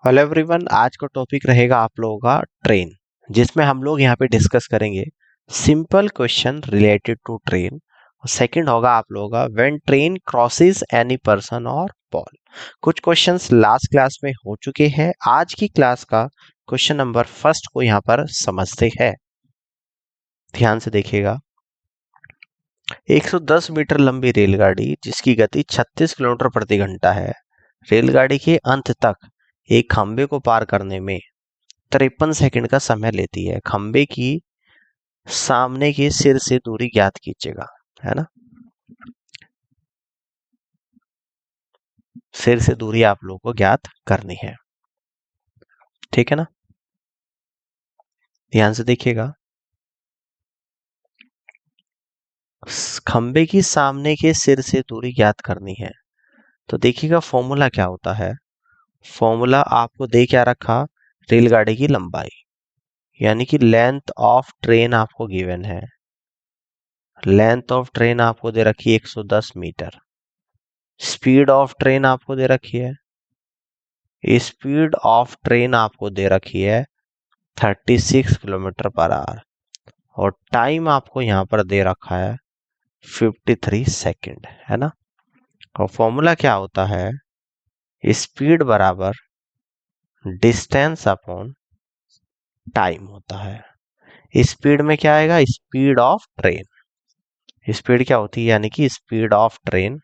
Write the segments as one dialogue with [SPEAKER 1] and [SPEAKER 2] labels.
[SPEAKER 1] Hello everyone, आज का topic रहेगा आप लोगों का ट्रेन, जिसमें हम लोग यहाँ पे डिस्कस करेंगे simple question related to train. Second होगा आप लोगों का when train crosses any person और बॉल। कुछ क्वेश्चंस लास्ट क्लास में हो चुके हैं। आज की क्लास का क्वेश्चन नंबर फर्स्ट को यहाँ पर समझते हैं। ध्यान से देखिएगा। 110 मीटर लंबी रेलगाड़ी जिसकी गति 36 किलोमीटर प्रति घंटा है, रेलगाड़ी के अंत तक एक खंबे को पार करने में 53 सेकंड का समय लेती है। खंबे की सामने के सिर से दूरी ज्ञात कीजिएगा, है ना। सिर से दूरी आप लोगों को ज्ञात करनी है, ठीक है ना। ध्यान से देखिएगा। खंबे की सामने के सिर से दूरी ज्ञात करनी है, तो देखिएगा फॉर्मूला क्या होता है। फॉर्मूला आपको दे क्या रखा, रेलगाड़ी की लंबाई, यानी कि लेंथ ऑफ ट्रेन आपको गिवन है। लेंथ ऑफ ट्रेन आपको दे रखी है 110 मीटर। स्पीड ऑफ ट्रेन आपको दे रखी है, स्पीड ऑफ ट्रेन आपको दे रखी है 36 किलोमीटर पर आवर, और टाइम आपको यहाँ पर दे रखा है 53 सेकंड, है ना। और फॉर्मूला क्या होता है, स्पीड बराबर डिस्टेंस अपॉन टाइम होता है। स्पीड में क्या आएगा, स्पीड ऑफ ट्रेन। स्पीड क्या होती है, यानी कि स्पीड ऑफ ट्रेन।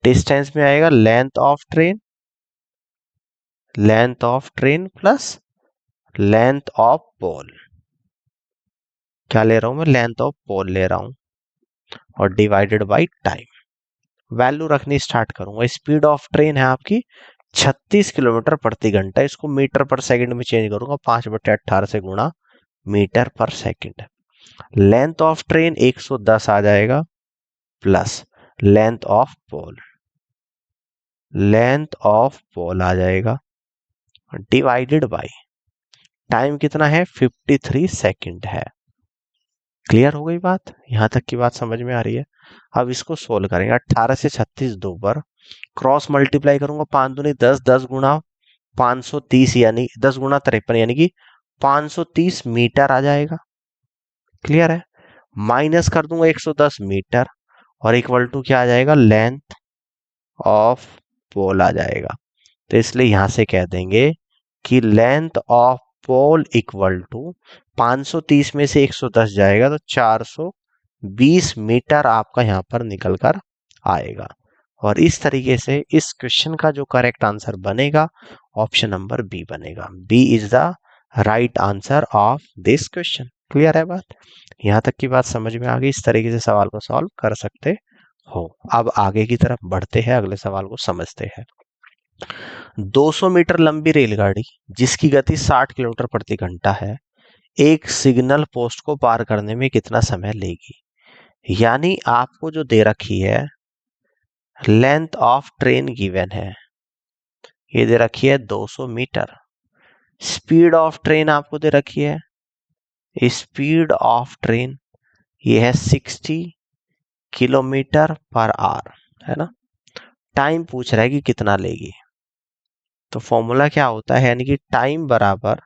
[SPEAKER 1] डिस्टेंस में आएगा length of train, length of train plus length of pole. क्या ले रहा हूं मैं, लेंथ ऑफ पोल ले रहा हूं, और डिवाइडेड बाय टाइम। वैल्यू रखनी स्टार्ट करूंगा। स्पीड ऑफ ट्रेन है आपकी 36 किलोमीटर प्रति घंटा। इसको मीटर पर सेकंड में चेंज करूंगा, 5/18 से गुणा मीटर पर सेकंड। लेंथ ऑफ ट्रेन 110 आ जाएगा, plus length of pole, length of pole आ जाएगा, डिवाइडेड बाय टाइम कितना है, 53 सेकंड है। क्लियर हो गई बात, यहां तक की बात समझ में आ रही है। अब इसको सोल्व करेंगे। 18 से 36 दो पर क्रॉस मल्टीप्लाई करूंगा, 5 दूनी 10, 10 गुना 530, यानी 10 गुना 53, यानी कि 530 मीटर आ जाएगा। क्लियर है। माइनस कर दूंगा 110 मीटर, और इक्वल टू क्या आ जाएगा, लेंथ ऑफ पोल आ जाएगा। तो इसलिए यहां से कह देंगे कि length of pole equal to 530 में से 110 जाएगा तो 420 मीटर आपका यहां पर निकल कर आएगा। और इस तरीके से इस क्वेश्चन का जो करेक्ट आंसर बनेगा, ऑप्शन नंबर बी बनेगा। B is the right answer of this question. Clear है बात, यहां तक की बात समझ में आ गई। इस तरीके से सवाल को सॉल्व कर सकते हो। अब आगे की तरफ बढ़ते हैं, अगले सवाल को समझते हैं। 200 मीटर लंबी रेलगाड़ी जिसकी गति 60 किलोमीटर प्रति घंटा है, एक सिग्नल पोस्ट को पार करने में कितना समय लेगी। यानी आपको जो दे रखी है लेंथ ऑफ ट्रेन गिवन है, ये दे रखी है 200 मीटर। स्पीड ऑफ ट्रेन आपको दे रखी है, स्पीड ऑफ ट्रेन ये है 60 किलोमीटर पर आवर, है ना। टाइम पूछ रहा है कि कितना लेगी। तो फॉर्मूला क्या होता है, यानी कि टाइम बराबर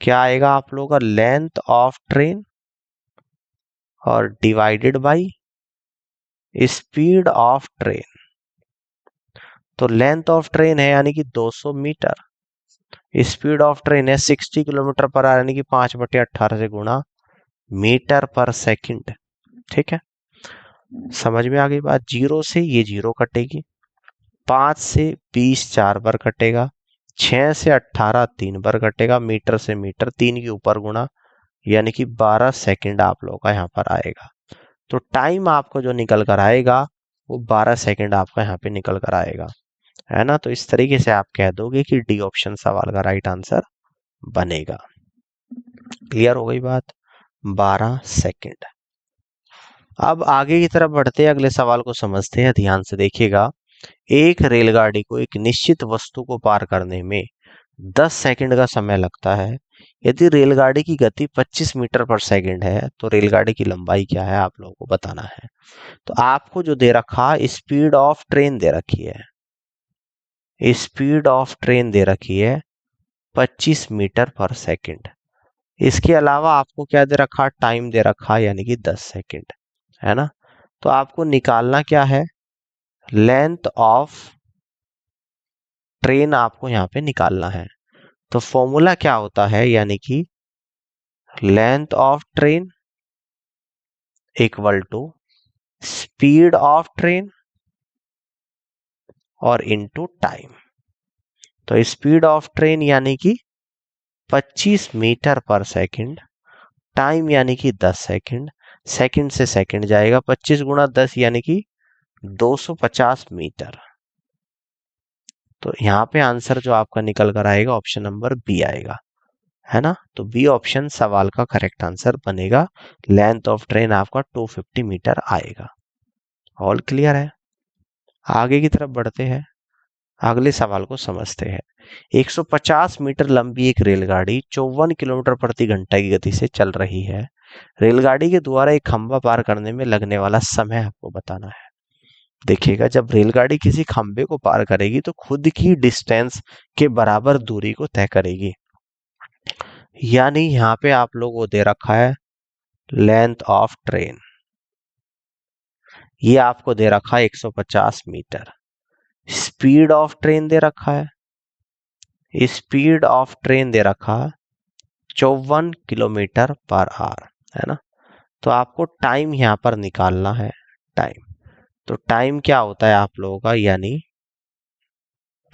[SPEAKER 1] क्या आएगा आप लोगों का, लेंथ ऑफ ट्रेन और divided by speed of train. तो लेंथ ऑफ ट्रेन है यानी कि 200 मीटर, स्पीड ऑफ ट्रेन है 60 किलोमीटर पर आवर, यानी कि 5/18 से गुणा मीटर पर सेकंड। ठीक है, समझ में आ गई बात। जीरो से ये जीरो कटेगी, 5 से 20 4 बार कटेगा, 6 से 18 3 बार कटेगा, मीटर से मीटर 3 के ऊपर गुणा, यानी कि 12 सेकंड आप लोगों का यहाँ पर आएगा। तो टाइम आपको जो निकल कर आएगा वो 12 सेकंड आपका यहाँ पे निकल कर आएगा, है ना। तो इस तरीके से आप कह दोगे कि डी ऑप्शन सवाल का राइट आंसर बनेगा। क्लियर हो गई बात, 12 सेकंड। अब आगे की तरफ बढ़ते हैं, अगले सवाल को समझते हैं। ध्यान से देखिएगा। एक रेलगाड़ी को एक निश्चित वस्तु को पार करने में 10 सेकंड का समय लगता है। यदि रेलगाड़ी की गति 25 मीटर पर सेकंड है तो रेलगाड़ी की लंबाई क्या है, आप लोगों को बताना है। तो आपको जो दे रखा स्पीड ऑफ ट्रेन दे रखी है, स्पीड ऑफ ट्रेन दे रखी है 25 मीटर पर सेकंड। इसके अलावा आपको क्या दे रखा, टाइम दे रखा यानी कि 10 सेकंड, है ना। तो आपको निकालना क्या है, लेंथ ऑफ ट्रेन आपको यहाँ पे निकालना है। तो फॉर्मूला क्या होता है, यानी कि length of train equal to speed of train और इनटू टाइम। तो स्पीड ऑफ ट्रेन यानी कि 25 मीटर पर सेकंड, टाइम यानी कि 10 सेकंड, सेकंड से सेकंड जाएगा 25 गुणा 10 यानी कि 250 मीटर। तो यहाँ पे आंसर जो आपका निकल कर आएगा ऑप्शन नंबर बी आएगा, है ना। तो बी ऑप्शन सवाल का करेक्ट आंसर बनेगा। लेंथ ऑफ ट्रेन आपका 250 मीटर आएगा। ऑल क्लियर है। आगे की तरफ बढ़ते हैं, अगले सवाल को समझते हैं। 150 मीटर लंबी एक रेलगाड़ी 54 किलोमीटर प्रति घंटा की गति से चल रही है। रेलगाड़ी के द्वारा एक खंभा पार करने में लगने वाला समय आपको बताना है। देखिएगा, जब रेलगाड़ी किसी खंभे को पार करेगी तो खुद की डिस्टेंस के बराबर दूरी को तय करेगी। यानी यहाँ पे आप लोगों को दे रखा है लेंथ ऑफ ट्रेन, ये आपको दे रखा है 150 मीटर। स्पीड ऑफ ट्रेन दे रखा है, स्पीड ऑफ ट्रेन दे रखा है 54 किलोमीटर पर आवर, है ना। तो आपको टाइम यहाँ पर निकालना है, टाइम। तो टाइम क्या होता है आप लोगों का, यानी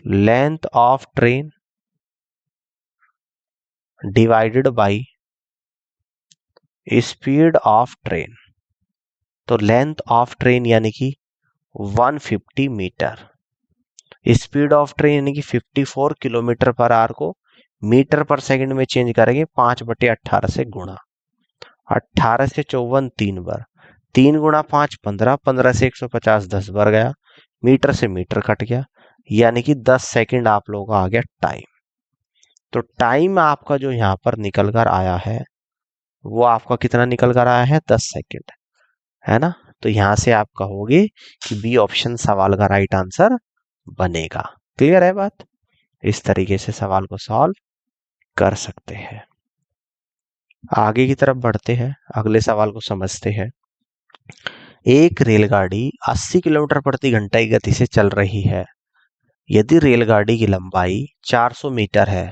[SPEAKER 1] length of train divided by speed of train. तो लेंथ ऑफ ट्रेन यानी कि 150 मीटर, स्पीड ऑफ ट्रेन यानी कि 54 किलोमीटर पर आवर को मीटर पर सेकंड में चेंज करेंगे 5/18 से गुणा। 18 से 54 3 बार, 3 गुणा 5 15, 15 से 150 10 बार गया, मीटर से मीटर कट गया, यानी कि 10 सेकंड आप लोगों का आ गया टाइम। तो टाइम आपका जो यहाँ पर निकल कर आया है वो आपका कितना निकल कर आया है, 10 सेकंड, है ना। तो यहां से आप कहोगे कि बी ऑप्शन सवाल का राइट आंसर बनेगा। क्लियर है बात। इस तरीके से सवाल को सॉल्व कर सकते हैं। आगे की तरफ बढ़ते हैं, अगले सवाल को समझते हैं। एक रेलगाड़ी 80 किलोमीटर प्रति घंटा की गति से चल रही है। यदि रेलगाड़ी की लंबाई 400 मीटर है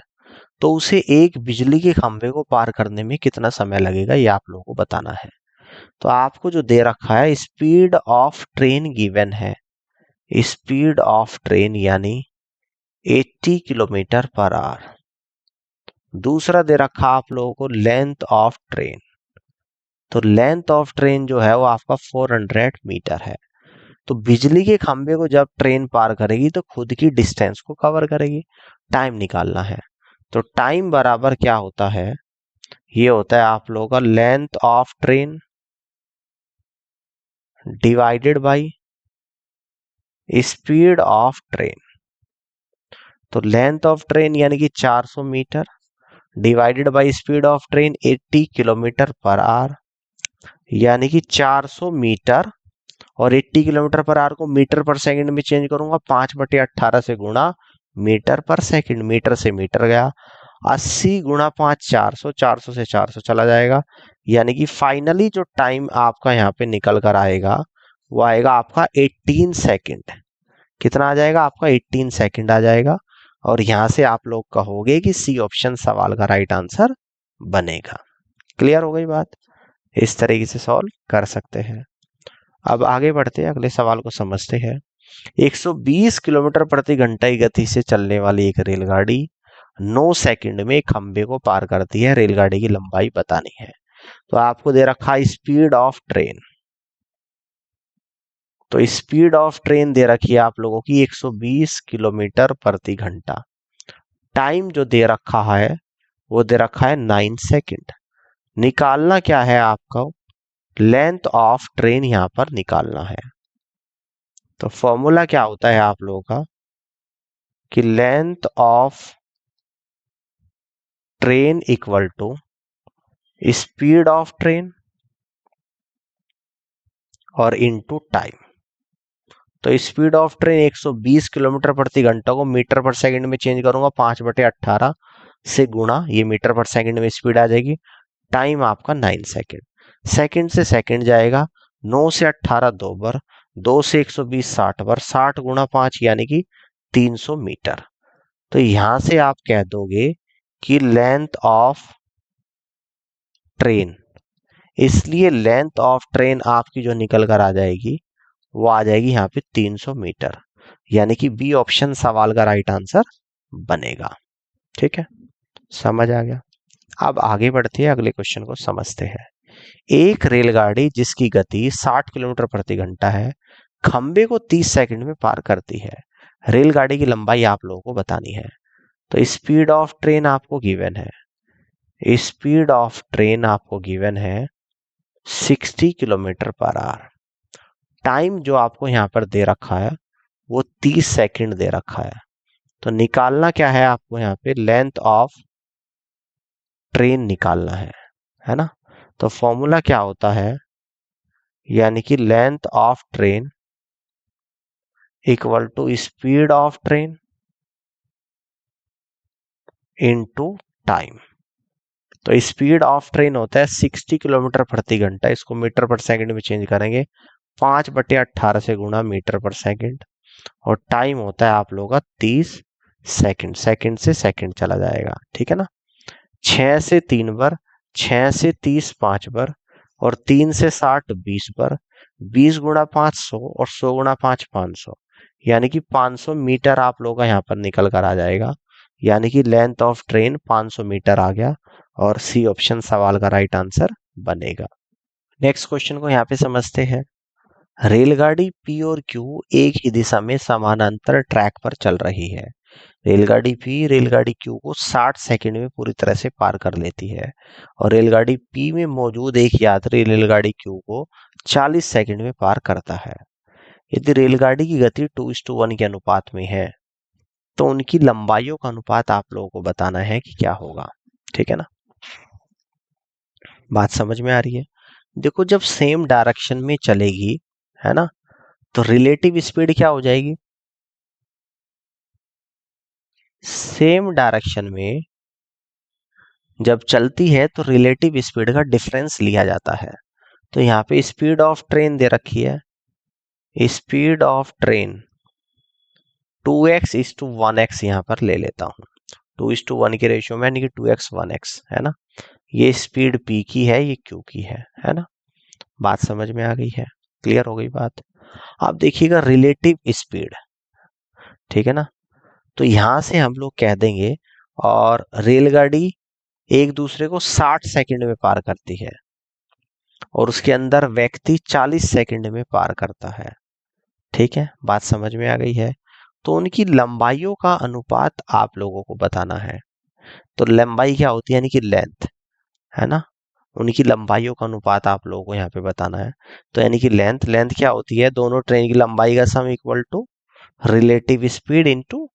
[SPEAKER 1] तो उसे एक बिजली के खंभे को पार करने में कितना समय लगेगा, ये आप लोगों को बताना है। तो आपको जो दे रखा है स्पीड ऑफ ट्रेन गिवन है, स्पीड ऑफ ट्रेन यानी 80 किलोमीटर पर आवर। दूसरा दे रखा आप लोगों को लेंथ ऑफ ट्रेन। तो लेंथ ऑफ ट्रेन जो है वो आपका 400 मीटर है। तो बिजली के खंभे को जब ट्रेन पार करेगी तो खुद की डिस्टेंस को कवर करेगी। टाइम निकालना है। तो टाइम बराबर क्या होता है, ये होता है आप लोगों का length of train divided by speed of train. तो लेंथ ऑफ ट्रेन यानी कि 400 metre divided by speed of train 80 kilometre पर आवर, यानी कि 400 मीटर और 80 किलोमीटर पर आवर को मीटर पर सेकंड में चेंज करूंगा 5/18 से गुणा मीटर पर सेकंड, मीटर से मीटर गया, 80 गुणा 5 400, 400 से 400 चला जाएगा, यानी कि फाइनली जो टाइम आपका यहाँ पे निकल कर आएगा वो आएगा आपका 18 सेकंड। कितना आ जाएगा आपका, 18 सेकंड आ जाएगा। और यहां से आप लोग कहोगे कि सी ऑप्शन सवाल का राइट आंसर बनेगा। क्लियर हो गई बात। इस तरीके से सॉल्व कर सकते हैं। अब आगे बढ़ते हैं, अगले सवाल को समझते हैं। 120 किलोमीटर प्रति घंटा की गति से चलने वाली एक रेलगाड़ी 9 सेकंड में एक खंभे को पार करती है। रेलगाड़ी की लंबाई बतानी है। तो आपको दे रखा स्पीड ऑफ ट्रेन। तो स्पीड ऑफ ट्रेन दे रखी है आप लोगों की 120 किलोमीटर प्रति घंटा। टाइम जो दे रखा है वो दे रखा है 9 सेकंड। निकालना क्या है आपको, लेंथ ऑफ ट्रेन यहां पर निकालना है। तो फॉर्मूला क्या होता है आप लोगों का कि length of train equal to speed of train और इनटू टाइम। तो स्पीड ऑफ ट्रेन 120 किलोमीटर प्रति घंटा को मीटर पर सेकंड में चेंज करूंगा, 5/18 से गुणा, ये मीटर पर सेकंड में स्पीड आ जाएगी। टाइम आपका 9 सेकंड। सेकंड से सेकंड जाएगा, 9 से 18 2 बार, 2 से 120 60 बार, 60 गुणा 5 यानी कि 300 मीटर। तो यहां से आप कह दोगे कि लेंथ ऑफ ट्रेन, इसलिए लेंथ ऑफ ट्रेन आपकी जो निकल कर आ जाएगी वो आ जाएगी यहाँ पे 300 मीटर, यानी कि बी ऑप्शन सवाल का राइट आंसर बनेगा। ठीक है, समझ आ गया। अब आगे बढ़ते हैं, अगले क्वेश्चन को समझते हैं। एक रेलगाड़ी जिसकी गति 60 किलोमीटर प्रति घंटा है, खंबे को 30 सेकंड में पार करती है। रेलगाड़ी की लंबाई आप लोगों को बतानी है। तो स्पीड ऑफ ट्रेन आपको गिवन है, स्पीड ऑफ ट्रेन आपको गिवन है 60 किलोमीटर पर आवर। टाइम जो आपको यहाँ पर दे रखा है वो 30 सेकंड दे रखा है। तो निकालना क्या है आपको, यहाँ पे लेंथ ऑफ ट्रेन निकालना है ना। तो फॉर्मूला क्या होता है, यानी कि length of train equal to speed of train into time. तो स्पीड ऑफ ट्रेन होता है 60 किलोमीटर प्रति घंटा, इसको मीटर पर सेकंड में चेंज करेंगे, 5/18 से गुणा मीटर पर सेकंड, और टाइम होता है आप लोगों का 30 सेकंड। सेकंड से सेकंड चला जाएगा, ठीक है ना। 6 से 3 बार, 6 से 30 5 बार, और 3 से 60 20 बार, 20 गुणा 5 100, और 100 गुणा 5 500, यानी कि 500 मीटर आप लोगों का यहाँ पर निकल कर आ जाएगा। यानी कि लेंथ ऑफ ट्रेन 500 मीटर आ गया, और सी ऑप्शन सवाल का राइट आंसर बनेगा। नेक्स्ट क्वेश्चन को यहाँ पे समझते हैं। रेलगाड़ी पी और क्यू एक ही दिशा में समानांतर ट्रैक पर चल रही है। रेलगाड़ी पी रेलगाड़ी क्यू को 60 सेकंड में पूरी तरह से पार कर लेती है, और रेलगाड़ी पी में मौजूद एक यात्री रेलगाड़ी क्यू को 40 सेकंड में पार करता है। यदि रेलगाड़ी की गति 2:1 के अनुपात में है, तो उनकी लंबाइयों का अनुपात आप लोगों को बताना है कि क्या होगा। ठीक है ना, बात समझ में आ रही है। देखो, जब सेम डायरेक्शन में चलेगी, है ना, तो रिलेटिव स्पीड क्या हो जाएगी, सेम डायरेक्शन में जब चलती है तो रिलेटिव स्पीड का डिफरेंस लिया जाता है। तो यहाँ पे स्पीड ऑफ ट्रेन दे रखी है, स्पीड ऑफ ट्रेन 2x:1x यहाँ पर ले लेता हूँ, 2:1 के रेशियो में, यानी कि 2x 1x, है ना। ये स्पीड p की है, ये q की है ना। बात समझ में आ गई है, क्लियर हो गई बात। अब देखिएगा रिलेटिव स्पीड, ठीक है ना। तो यहां से हम लोग कह देंगे, और रेलगाड़ी एक दूसरे को 60 सेकंड में पार करती है, और उसके अंदर व्यक्ति 40 सेकंड में पार करता है। ठीक है, बात समझ में आ गई है। तो उनकी लंबाइयों का अनुपात आप लोगों को बताना है। तो लंबाई क्या होती है, यानी कि लेंथ, है ना। उनकी लंबाइयों का अनुपात आप लोगों को यहाँ पे बताना है। तो यानी कि लेंथ, लेंथ क्या होती है, दोनों ट्रेन की लंबाई का sum equal to relative speed into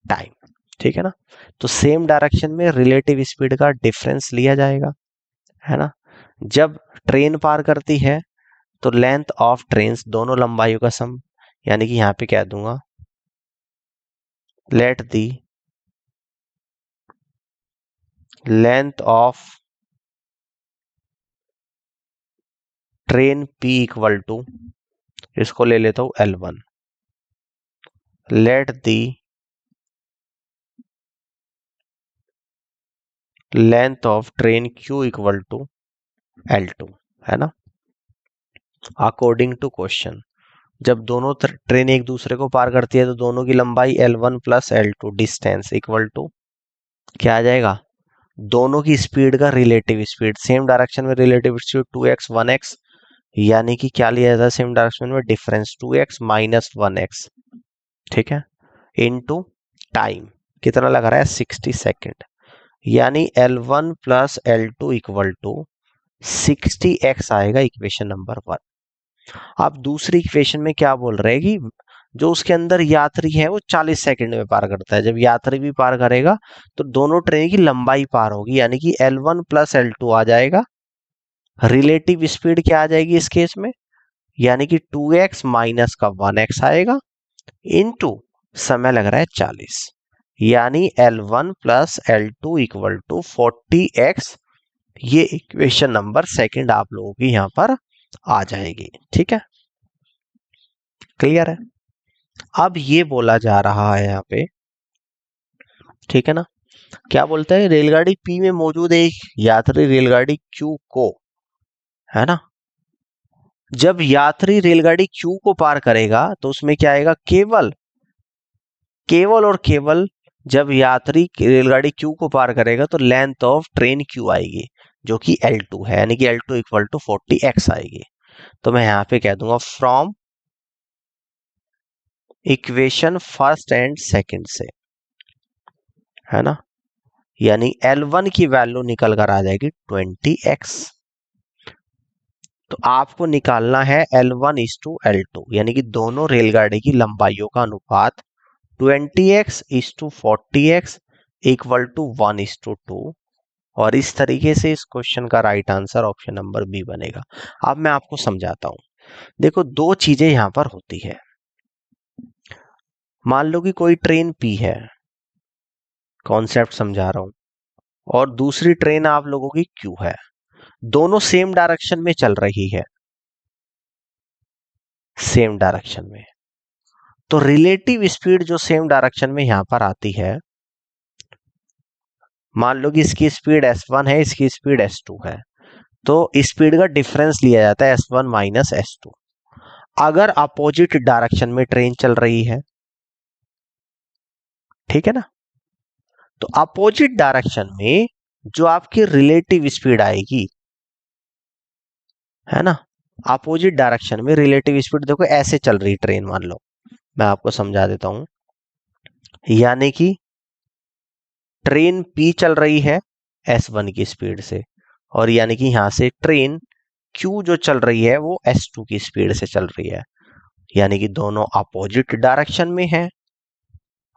[SPEAKER 1] time. ठीक है ना। तो सेम डायरेक्शन में रिलेटिव स्पीड का डिफरेंस लिया जाएगा, है ना। जब ट्रेन पार करती है तो लेंथ ऑफ ट्रेन, दोनों लंबाइयों का सम, यानी कि यहाँ पे कह दूंगा let the length of train P equal to, इसको ले लेता हूं L1, let the length of train Q equal to L2, है ना। अकॉर्डिंग टू क्वेश्चन, जब दोनों ट्रेन एक दूसरे को पार करती है तो दोनों की लंबाई L1 plus L2 distance equal to क्या आ जाएगा, दोनों की स्पीड का रिलेटिव स्पीड, सेम डायरेक्शन में रिलेटिव स्पीड 2x 1x, यानी कि क्या लिया जाता है सेम डायरेक्शन में, डिफरेंस 2x माइनस 1x, ठीक है, इनटू टाइम कितना लग रहा है 60 सेकंड, यानी L1 plus L2 equal to 60x आएगा, इक्वेशन नंबर 1। आप दूसरी इक्वेशन में क्या बोल रहे हैं कि जो उसके अंदर यात्री है वो 40 सेकंड में पार करता है। जब यात्री भी पार करेगा तो दोनों ट्रेन की लंबाई पार होगी, यानी कि L1 प्लस L2 आ जाएगा। रिलेटिव स्पीड क्या आ जाएगी इस केस में, यानी कि 2x माइनस का 1x आएगा इनटू समय लग रहा है 40, यानी L1 plus L2 equal to 40x। ये इक्वेशन नंबर सेकंड आप लोगों की यहां पर आ जाएगी। ठीक है, क्लियर है। अब ये बोला जा रहा है यहाँ पे, ठीक है ना, क्या बोलता है, रेलगाड़ी P में मौजूद एक यात्री रेलगाड़ी Q को, है ना, जब यात्री रेलगाड़ी Q को पार करेगा तो उसमें क्या आएगा, केवल और केवल जब यात्री रेलगाड़ी Q को पार करेगा तो लेंथ ऑफ ट्रेन Q आएगी जो कि L2 है, यानी कि L2 इक्वल टू 40x आएगी। तो मैं यहां पे कह दूंगा from equation first and second से, है ना, यानी L1 की वैल्यू निकल कर आ जाएगी 20x। तो आपको निकालना है L1 इज टू L2, यानी कि दोनों रेलगाड़ी की लंबाइयों का अनुपात 20x is to 40x equal to 1:2। और इस तरीके से इस क्वेश्चन का right answer option number B बनेगा। अब मैं आपको समझाता हूं। देखो, दो चीजें यहां पर होती है। मान लो कि कोई ट्रेन P है, कॉन्सेप्ट समझा रहा हूं, और दूसरी ट्रेन आप लोगों की Q है, दोनों सेम डायरेक्शन में चल रही है, सेम डायरेक्शन में। तो रिलेटिव स्पीड जो सेम डायरेक्शन में यहां पर आती है, मान लो कि इसकी स्पीड S1 है, इसकी स्पीड S2 है, तो स्पीड का डिफरेंस लिया जाता है S1 माइनस S2। अगर अपोजिट डायरेक्शन में ट्रेन चल रही है, ठीक है ना, तो अपोजिट डायरेक्शन में जो आपकी रिलेटिव स्पीड आएगी, है ना, अपोजिट डायरेक्शन में रिलेटिव स्पीड, देखो ऐसे चल रही ट्रेन, मान लो, मैं आपको समझा देता हूं, यानी कि ट्रेन P चल रही है S1 की स्पीड से, और यानी कि यहां से ट्रेन Q जो चल रही है वो S2 की स्पीड से चल रही है, यानी कि दोनों अपोजिट डायरेक्शन में है,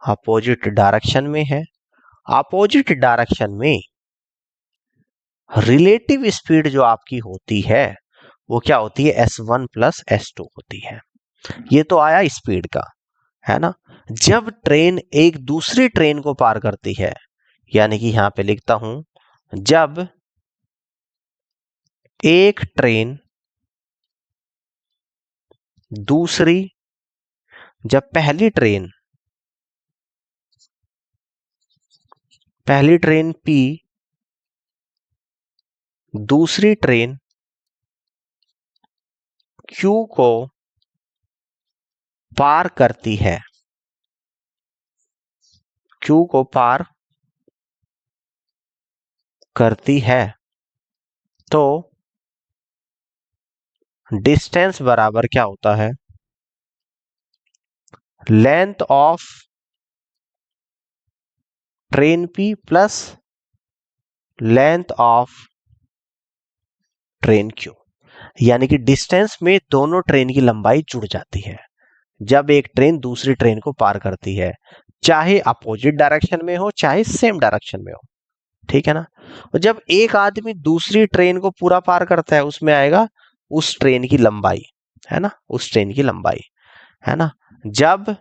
[SPEAKER 1] अपोजिट डायरेक्शन में है। अपोजिट डायरेक्शन में रिलेटिव स्पीड जो आपकी होती है वो क्या होती है, S1 प्लस S2 होती है। ये तो आया स्पीड का, है ना। जब ट्रेन एक दूसरी ट्रेन को पार करती है, यानी कि यहां पे लिखता हूं, जब एक ट्रेन दूसरी, जब पहली ट्रेन P दूसरी ट्रेन Q को पार करती है, Q को पार करती है, तो डिस्टेंस बराबर क्या होता है, length of train P plus length of train Q। यानी कि डिस्टेंस में दोनों ट्रेन की लंबाई जुड़ जाती है जब एक ट्रेन दूसरी ट्रेन को पार करती है, चाहे अपोजिट डायरेक्शन में हो चाहे सेम डायरेक्शन में हो, ठीक है ना। और जब एक आदमी दूसरी ट्रेन को पूरा पार करता है, उसमें आएगा उस ट्रेन की लंबाई, है ना, उस ट्रेन की लंबाई, है ना। जब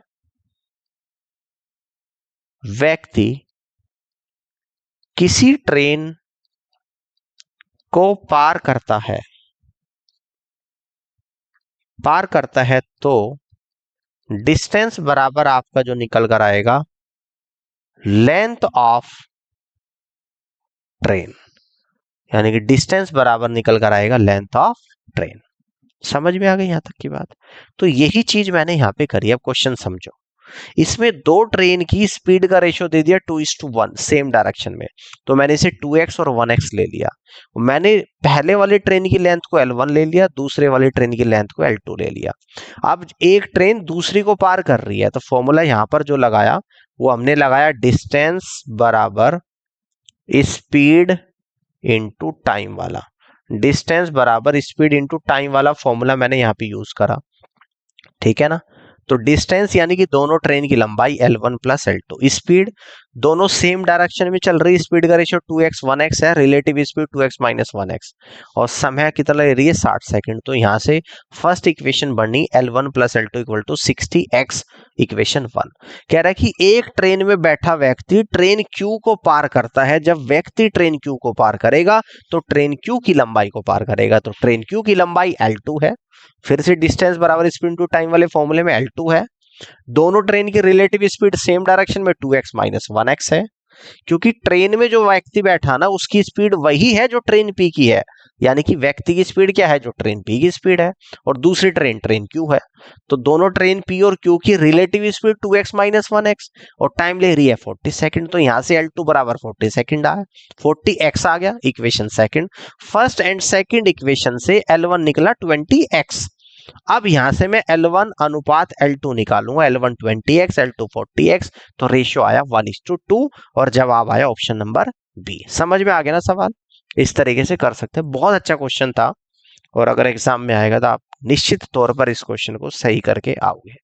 [SPEAKER 1] व्यक्ति किसी ट्रेन को पार करता है तो डिस्टेंस बराबर आपका जो निकल कर आएगा, लेंथ ऑफ ट्रेन, यानी कि डिस्टेंस बराबर निकल कर आएगा लेंथ ऑफ ट्रेन। समझ में आ गई यहां तक की बात। तो यही चीज मैंने यहां पे करी। अब क्वेश्चन समझो, इसमें दो ट्रेन की स्पीड का रेशियो दे दिया 2:1 सेम डायरेक्शन में, तो मैंने इसे 2x और 1x ले लिया। मैंने पहले वाली ट्रेन की लेंथ को L1 ले लिया, दूसरे वाली ट्रेन की लेंथ को L2 ले लिया। अब एक ट्रेन दूसरी को पार कर रही है, तो फॉर्मूला यहां पर जो लगाया वो हमने लगाया डिस्टेंस बराबर स्पीड इंटू टाइम वाला। डिस्टेंस बराबर स्पीड इंटू टाइम वाला फॉर्मूला मैंने यहां पे यूज करा, ठीक है ना। तो डिस्टेंस यानी कि दोनों ट्रेन की लंबाई L1 प्लस L2, स्पीड दोनों सेम डायरेक्शन में चल रही, स्पीड का रेशियो 2x 1x है, रिलेटिव स्पीड 2x - 1x, और समय कितना ले रही है 60 सेकंड। तो यहां से फर्स्ट इक्वेशन बनी L1 + L2 = 60x, इक्वेशन 1। कह रहा है कि एक ट्रेन में बैठा व्यक्ति ट्रेन Q को पार करता है। जब व्यक्ति ट्रेन Q को पार करेगा तो ट्रेन Q की लंबाई को पार करेगा। तो ट्रेन Q की लंबाई L2 है। फिर से डिस्टेंस बराबर स्पीड टू टाइम वाले फॉर्मूले में L2 है। दोनों ट्रेन की रिलेटिव स्पीड सेम डायरेक्शन में 2x - 1x है, क्योंकि ट्रेन में जो व्यक्ति बैठा ना उसकी स्पीड वही है जो ट्रेन P की है, यानी कि व्यक्ति की स्पीड क्या है, जो ट्रेन P की स्पीड है, और दूसरी ट्रेन Q है। तो दोनों ट्रेन P और Q की रिलेटिव स्पीड 2x - 1x, और टाइम ले रही है 40 सेकंड। तो यहां से L2 बराबर 40 सेकंड आया, 40x आ गया, equation second. First and second equation से L1 निकला 20x। अब यहां से मैं L1 अनुपात L2 निकालूंगा, L1 20x L2 40x, तो रेशियो आया 1:2, और जवाब आया ऑप्शन नंबर बी। समझ में आ गया ना सवाल? इस तरीके से कर सकते हैं। बहुत अच्छा क्वेश्चन था, और अगर एग्जाम में आएगा तो आप निश्चित तौर पर इस क्वेश्चन को सही करके आओगे।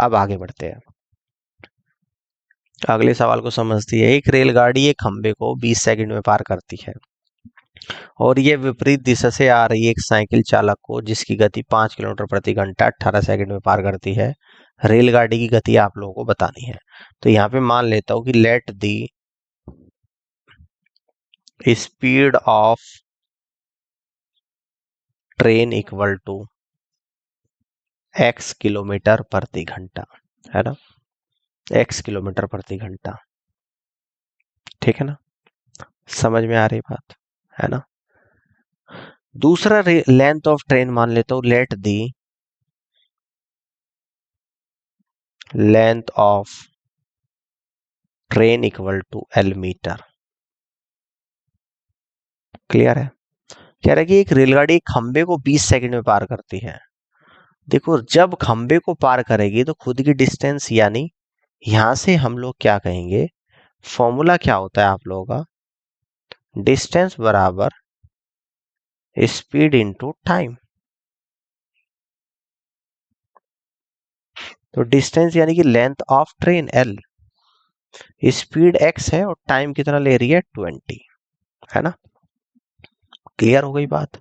[SPEAKER 1] अब आगे बढ़ते हैं, अगले सवाल को समझती है। एक रेलगाड़ी एक खंबे को 20 सेकंड में पार करती है, और ये विपरीत दिशा से आ रही एक साइकिल चालक को, जिसकी गति 5 किलोमीटर प्रति घंटा 18 सेकंड में पार करती है। रेलगाड़ी की गति आप लोगों को बतानी है। तो यहाँ पे मान लेता हूं कि let the speed of train equal to x kilometre प्रति घंटा, है ना, x किलोमीटर प्रति घंटा। ठीक है ना, समझ में आ रही बात, है ना। दूसरा लेंथ ऑफ ट्रेन मान लेता हूं, let the length of train equal to L metre. Clear है? कह रहा है कि एक रेलगाड़ी खंबे को 20 सेकंड में पार करती है। देखो, जब खंबे को पार करेगी तो खुद की डिस्टेंस, यानी यहां से हम लोग क्या कहेंगे, फॉर्मूला क्या होता है आप लोगों का, डिस्टेंस बराबर स्पीड इनटू टाइम। तो डिस्टेंस यानी कि length of train L, speed x है, और टाइम कितना ले रही है 20, है ना। क्लियर हो गई बात?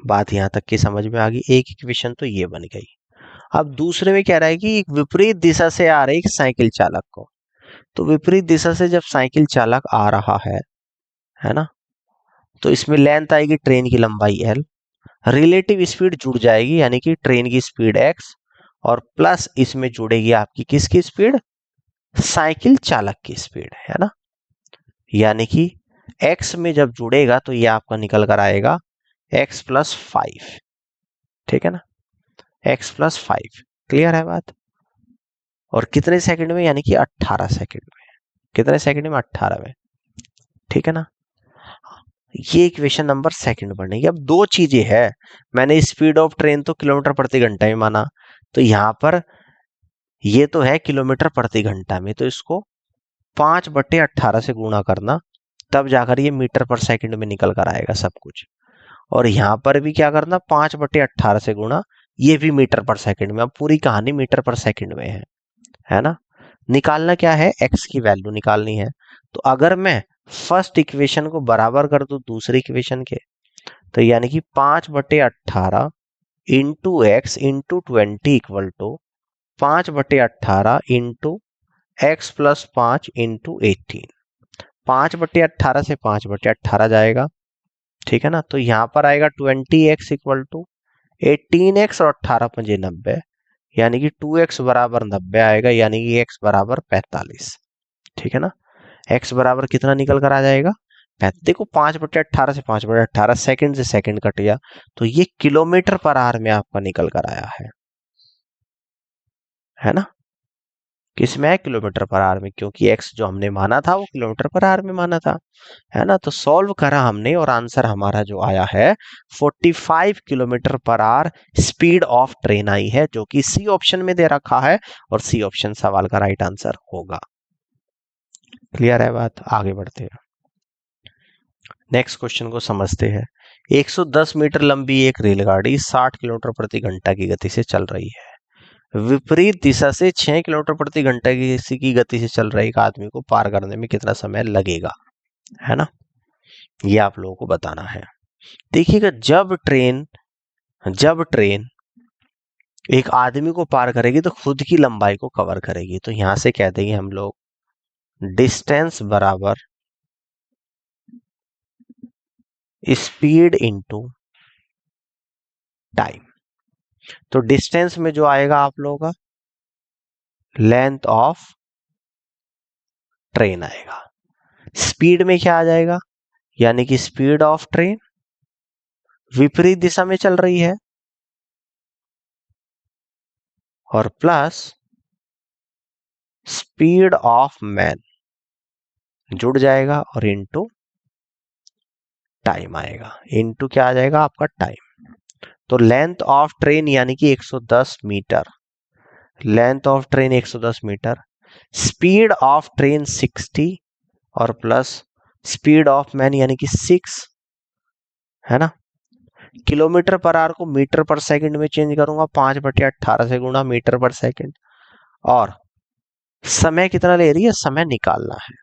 [SPEAKER 1] बात यहां तक की समझ में आ गई। एक इक्वेशन तो ये बन गई। अब दूसरे में कह रहा है कि एक विपरीत दिशा से आ रही साइकिल चालक को, तो विपरीत दिशा से जब साइकिल चालक आ रहा है ना, तो इसमें लेंथ आएगी ट्रेन की लंबाई L, रिलेटिव स्पीड जुड़ जाएगी, यानी कि ट्रेन की स्पीड x, और प्लस इसमें जुड़ेगी आपकी किसकी स्पीड, साइकिल चालक की स्पीड, है ना। यानी कि x में जब जुड़ेगा तो ये आपका निकल कर आएगा x + 5। ठीक है ना, x + 5। क्लियर है बात? और कितने सेकंड में, यानी कि 18 सेकंड में। कितने सेकंड में? 18 में। ठीक है ना, ये इक्वेशन नंबर सेकंड बनेगी। अब दो चीजें हैं, मैंने स्पीड ऑफ ट्रेन तो किलोमीटर प्रति घंटा में माना, तो यहां पर ये तो है किलोमीटर प्रति घंटा में, तो इसको 5/18 से गुणा करना, तब जाकर ये मीटर पर सेकंड में निकल कर आएगा सब कुछ। और यहां पर भी क्या करना, 5/18 से गुणा, ये भी मीटर पर सेकंड में। अब पूरी कहानी मीटर पर सेकंड में है ना। निकालना क्या है, x की वैल्यू निकालनी है। तो अगर मैं फर्स्ट इक्वेशन को बराबर कर दूं दूसरी इक्वेशन के, तो यानी कि 5/18 into x into 20 equal to 5/18 into x + 5 into 18। 5/18 से 5/18 जाएगा, ठीक है ना। तो यहां पर आएगा 20x इक्वल टू 18x, और 18 × 5 = 90, यानी कि 2x बराबर 90 आएगा, यानी कि x बराबर 45। ठीक है ना, x बराबर कितना निकल कर आ जाएगा, देखो 5/18 से 5/18, सेकंड से सेकंड कट गया, तो ये किलोमीटर पर आवर में आपका निकल कर आया है ना। किसमें है, किलोमीटर पर आवर में, क्योंकि x जो हमने माना था वो किलोमीटर पर आवर में माना था, है ना। तो सॉल्व करा हमने, और आंसर हमारा जो आया है 45 किलोमीटर पर आवर स्पीड ऑफ ट्रेन आई है, जो कि सी ऑप्शन में दे रखा है, और सी ऑप्शन सवाल का राइट आंसर होगा। क्लियर है बात? आगे बढ़ते हैं, नेक्स्ट क्वेश्चन को समझते हैं। 110 मीटर लंबी एक रेलगाड़ी 60 किलोमीटर प्रति घंटा की गति से चल रही है। विपरीत दिशा से 6 किलोमीटर प्रति घंटा की गति से चल रहे एक आदमी को पार करने में कितना समय लगेगा, है ना, ये आप लोगों को बताना है। देखिएगा, जब ट्रेन एक आदमी को पार करेगी तो खुद की लंबाई को कवर करेगी, तो यहां से कह देंगे हम लोग डिस्टेंस बराबर स्पीड इनटू टाइम। तो डिस्टेंस में जो आएगा आप लोगों का लेंथ ऑफ ट्रेन आएगा, स्पीड में क्या आ जाएगा, यानी कि स्पीड ऑफ ट्रेन विपरीत दिशा में चल रही है, और प्लस स्पीड ऑफ मैन जुड़ जाएगा, और इनटू टाइम आएगा। इनटू क्या आ जाएगा आपका टाइम। तो लेंथ ऑफ ट्रेन यानी कि 110 metre, length of train 110 metre, speed of train 60 और प्लस स्पीड ऑफ मैन यानी कि 6, है ना। किलोमीटर पर आवर को मीटर पर सेकंड में चेंज करूंगा, 5/18 से गुणा मीटर पर सेकंड, और समय कितना ले रही है, समय निकालना है,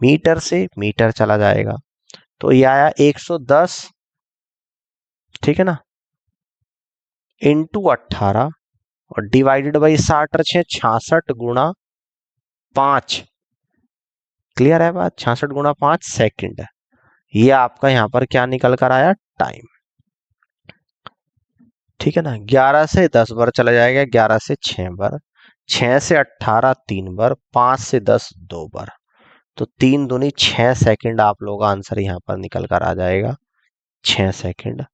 [SPEAKER 1] मीटर से मीटर चला जाएगा, तो ये आया 110, ठीक है ना, इंटू 18 और डिवाइडेड बाई 60 और 6 66 गुणा 5, क्लियर है बात, 66 गुणा 5 सेकंड। ये आपका यहां पर क्या निकल कर आया, टाइम, ठीक है ना। 11 से 10 बार चला जाएगा, 11 से 6 बार, 6 से 18 3 बार, 5 से 10 2 बार, तो 3 दूनी 6 सेकंड आप लोगों का आंसर यहाँ पर निकल कर आ जाएगा, 6 सेकंड।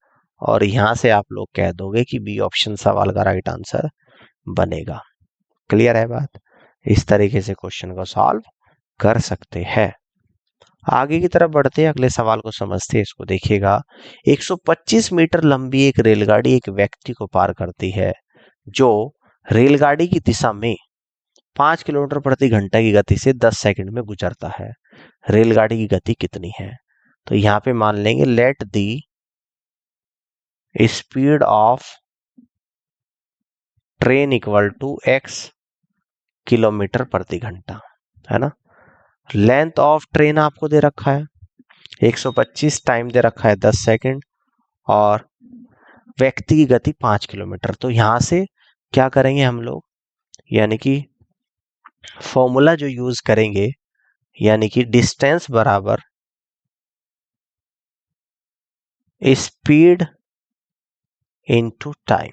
[SPEAKER 1] और यहां से आप लोग कह दोगे कि बी ऑप्शन सवाल का राइट आंसर बनेगा। क्लियर है बात, इस तरीके से क्वेश्चन को सॉल्व कर सकते हैं। आगे की तरफ बढ़ते हैं, अगले सवाल को समझते हैं। इसको देखिएगा, 125 मीटर लंबी एक रेलगाड़ी एक व्यक्ति को पार करती है जो रेलगाड़ी की दिशा में 5 किलोमीटर प्रति घंटा की गति से 10 सेकंड में गुजरता है। रेलगाड़ी की गति कितनी है? तो यहां पे मान लेंगे let the speed of train equal to x kilometre प्रति घंटा, है ना। लेंथ ऑफ ट्रेन आपको दे रखा है 125, टाइम दे रखा है 10 सेकंड, और व्यक्ति की गति 5 किलोमीटर। तो यहां से क्या करेंगे हम लोग, यानी कि फॉर्मूला जो यूज करेंगे, यानी कि डिस्टेंस बराबर स्पीड इनटू टाइम,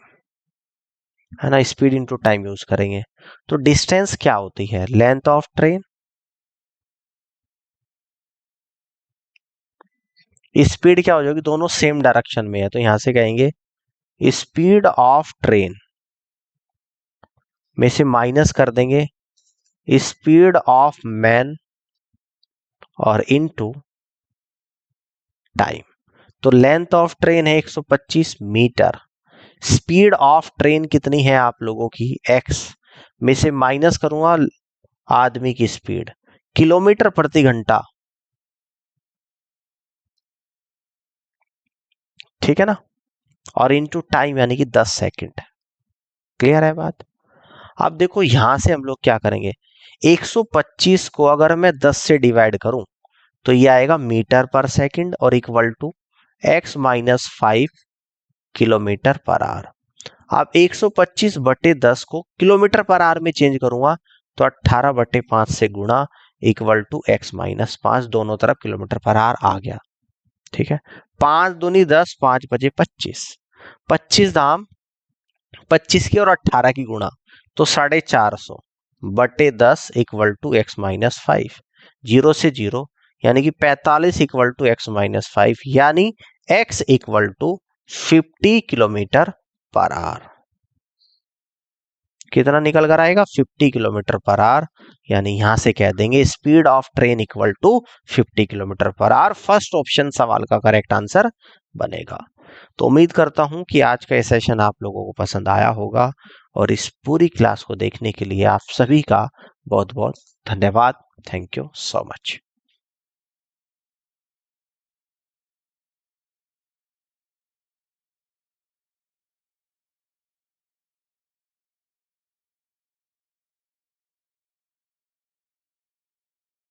[SPEAKER 1] है ना, स्पीड इनटू टाइम यूज करेंगे। तो डिस्टेंस क्या होती है, लेंथ ऑफ ट्रेन, स्पीड क्या हो जाएगी, दोनों सेम डायरेक्शन में है, तो यहां से कहेंगे स्पीड ऑफ ट्रेन में से माइनस कर देंगे स्पीड ऑफ मैन और इनटू टाइम। तो लेंथ ऑफ ट्रेन है 125 मीटर, स्पीड ऑफ ट्रेन कितनी है आप लोगों की, x, में से माइनस करूंगा आदमी की स्पीड, किलोमीटर प्रति घंटा, ठीक है ना, और इनटू टाइम यानी कि 10 सेकंड। क्लियर है बात। अब देखो यहां से हम लोग क्या करेंगे, 125 को अगर मैं 10 से डिवाइड करूं तो ये आएगा मीटर पर सेकंड और equal to x minus 5 kilometre पर आवर। अब 125/10 को किलोमीटर पर आवर में चेंज करूंगा तो 18/5 से गुणा इक्वल टू x माइनस 5, दोनों तरफ किलोमीटर पर आवर आ गया, ठीक है। 5 दूनी 10, 5 बजे 25, 25 दाम 25 की और 18 की गुणा, तो 450/10 इक्वल टू x माइनस 5, 0 से 0 यानी कि 45 इक्वल टू x माइनस 5, यानी x इक्वल टू 50 किलोमीटर पर आवर। कितना निकल कर आएगा, 50 किलोमीटर पर आवर, यानी यहां से कह देंगे speed of train equal to 50 kilometre पर आवर। फर्स्ट ऑप्शन सवाल का करेक्ट आंसर बनेगा। तो उम्मीद करता हूं कि आज का ये सेशन आप लोगों को पसंद आया होगा, और इस पूरी क्लास को देखने के लिए आप सभी का बहुत बहुत धन्यवाद। Thank you so much.